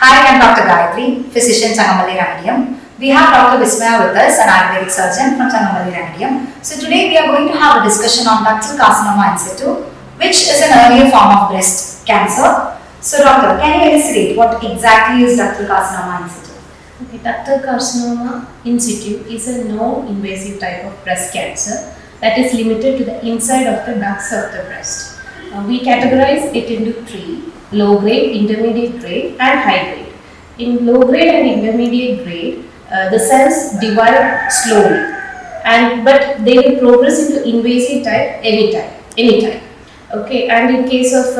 Hi, I'm Dr. Gayathri, physician Changamali Remedium. We have Dr. Vismaya with us, an Ayurvedic surgeon from Changamali Remedium. So today we are going to have a discussion on ductal carcinoma in situ, which is an earlier form of breast cancer. So doctor, can you elucidate what exactly is ductal carcinoma in situ? Okay, ductal carcinoma in situ is a non-invasive type of breast cancer that is limited to the inside of the ducts of the breast. We categorize it into three: low grade, intermediate grade and high grade. In low grade and intermediate grade, the cells divide slowly, but they will progress into invasive type anytime. Okay, and in case of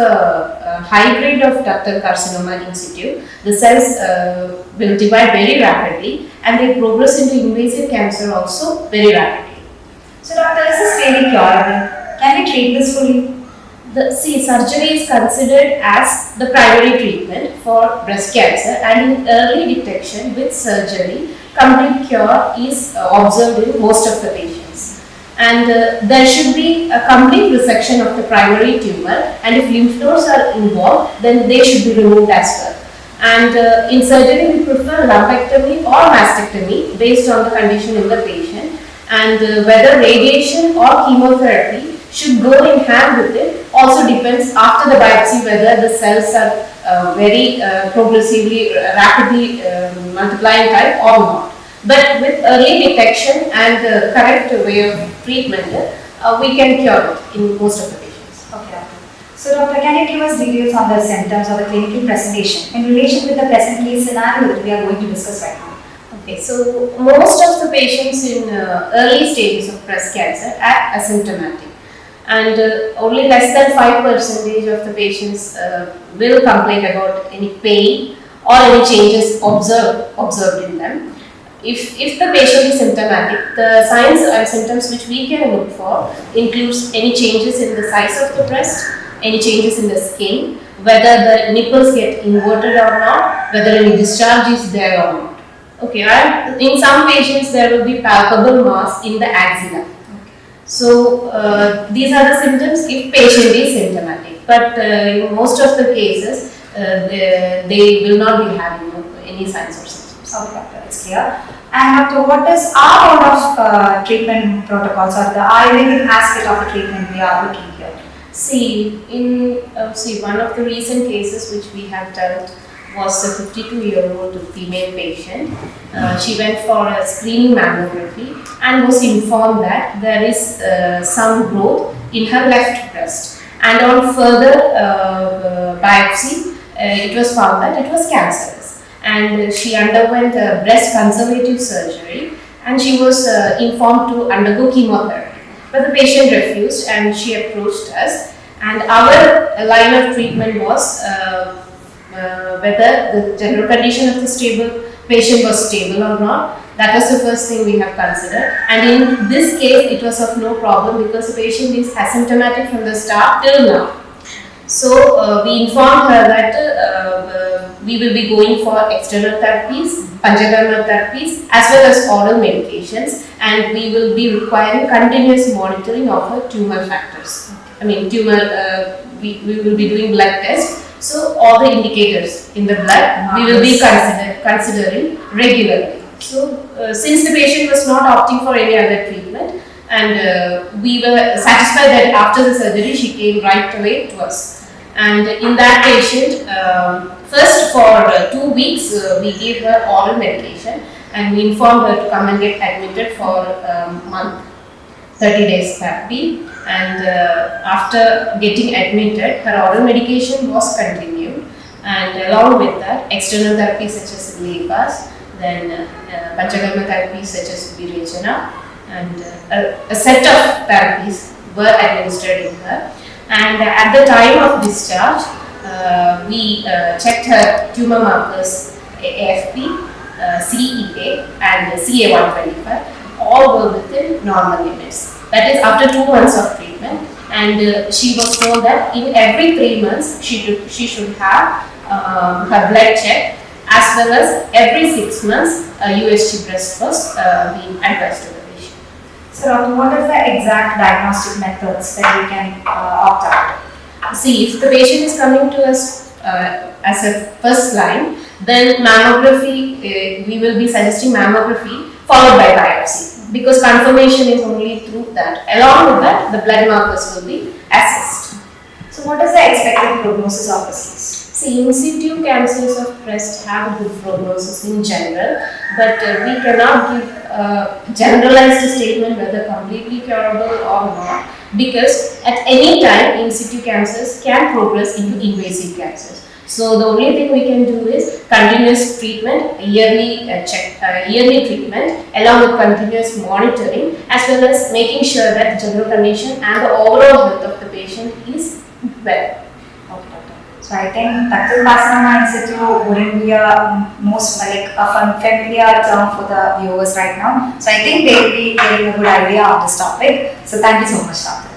high grade of ductal carcinoma in situ, the cells will divide very rapidly and they progress into invasive cancer also very rapidly. So doctor, is this really curable? Can we treat this fully? Surgery is considered as the primary treatment for breast cancer, and in early detection with surgery, complete cure is observed in most of the patients. And there should be a complete resection of the primary tumor, and if lymph nodes are involved, then they should be removed as well. And in surgery, we prefer lumpectomy or mastectomy based on the condition in the patient, and whether radiation or chemotherapy should go in hand with it also depends after the biopsy whether the cells are very progressively, rapidly multiplying type or not. But with early detection and the correct way of treatment, we can cure it in most of the patients. Okay, doctor. So doctor, can you give us details on the symptoms or the clinical presentation in relation with the present case scenario that we are going to discuss right now? Okay, so most of the patients in early stages of breast cancer are asymptomatic, and only less than 5% of the patients will complain about any pain or any changes observed in them. If the patient is symptomatic, the signs and symptoms which we can look for includes any changes in the size of the breast, any changes in the skin, whether the nipples get inverted or not, whether any discharge is there or not. Okay, and in some patients there will be palpable mass in the axilla. So these are the symptoms if patient is symptomatic, but in most of the cases they will not be having any signs or symptoms. Okay, doctor, it's clear. And doctor, what is our mode of treatment protocols or the Ayurvedic aspect of the treatment we are looking here? One of the recent cases which we have dealt was a 52-year-old female patient. She went for a screening mammography and was informed that there is some growth in her left breast. And on further biopsy, it was found that it was cancerous. And she underwent a breast conservative surgery, and she was informed to undergo chemotherapy. But the patient refused, and she approached us. And our line of treatment was whether the general condition of the patient was stable or not. That was the first thing we have considered, and in this case it was of no problem because the patient is asymptomatic from the start till now. So we informed her that we will be going for external therapies, panchakarma therapies as well as oral medications, and we will be requiring continuous monitoring of her tumor factors. We will be doing blood tests. So all the indicators in the blood we will be considering regularly. So since the patient was not opting for any other treatment, and we were satisfied that after the surgery she came right away to us. And in that patient, first for 2 weeks we gave her oral medication, and we informed her to come and get admitted for a month, 30 days therapy. And after getting admitted, her oral medication was continued, and along with that, external therapies such as Lepas, then panchakarma therapies such as Virechana, and a set of therapies were administered in her. And at the time of discharge, we checked her tumor markers AFP, CEA, and CA125. All were within normal limits. That is after 2 months of treatment, and she was told that in every 3 months she should have her blood checked, as well as every 6 months a USG breast was being advised to the patient. So doctor, what is the exact diagnostic methods that we can opt out? See, if the patient is coming to us as a first line, then mammography, we will be suggesting mammography followed by biopsy, because confirmation is only through that. Along with that, the blood markers will be assessed. So what is the expected prognosis of this case? See, in situ cancers of breast have a good prognosis in general, but we cannot give a generalized statement whether completely curable or not, because at any time in situ cancers can progress into invasive cancers. So the only thing we can do is continuous treatment, yearly yearly treatment, along with continuous monitoring, as well as making sure that the general condition and the overall health of the patient is well. Okay, doctor. So I think ductal carcinoma in situ wouldn't be a most like a familiar term for the viewers right now. So I think they will be getting a good idea on this topic. So thank you so much, doctor.